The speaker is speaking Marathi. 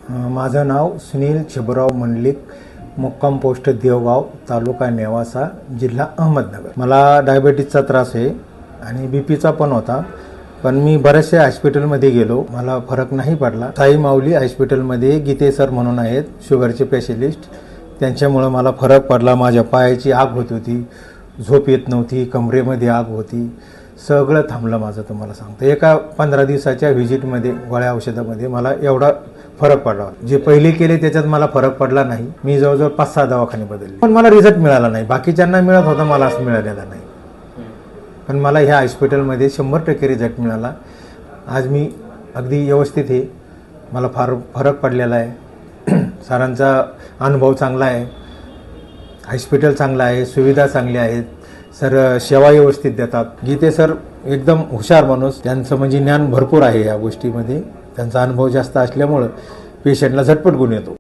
माझं नाव सुनील छबराव मंडलिक, मुक्काम पोस्ट देवगाव, तालुका नेवासा, जिल्हा अहमदनगर। मला डायबिटीजचा त्रास आहे आणि बीपीचा पण होता, पण मी बऱ्याचशा हॉस्पिटलमध्ये गेलो, मला फरक नाही पडला। साई माऊली हॉस्पिटलमध्ये गीते सर म्हणून आहेत, शुगरचे स्पेशलिस्ट, त्यांच्यामुळे मला फरक पडला। माझ्या पायाची आग होत होती, झोप येत नव्हती, कमरेमध्ये आग होती, सगळं थांबलं माझं। तुम्हाला सांगतो, एका 15 दिवसाच्या व्हिजिटमध्ये, गोळ्या औषधामध्ये मला एवढा फरक पडला। जे पहिले केले त्याच्यात मला फरक पडला नाही। मी जवळजवळ 5-6 दवाखाने बदलले, पण मला रिझल्ट मिळाला नाही। बाकीच्यांना मिळत होता, मला असं मिळालेला नाही। पण मला ह्या हॉस्पिटलमध्ये 100% रिझल्ट मिळाला। आज मी अगदी व्यवस्थित आहे, मला फार फरक पडलेला आहे। सरांचा अनुभव चांगला आहे, हॉस्पिटल चांगलं आहे, सुविधा चांगल्या आहेत, सर सेवा व्यवस्थित देतात। गीते सर एकदम हुशार माणूस, त्यांचं म्हणजे ज्ञान भरपूर आहे या गोष्टीमध्ये, त्यांचा अनुभव जास्त असल्यामुळं पेशंटला झटपट गुण येतो।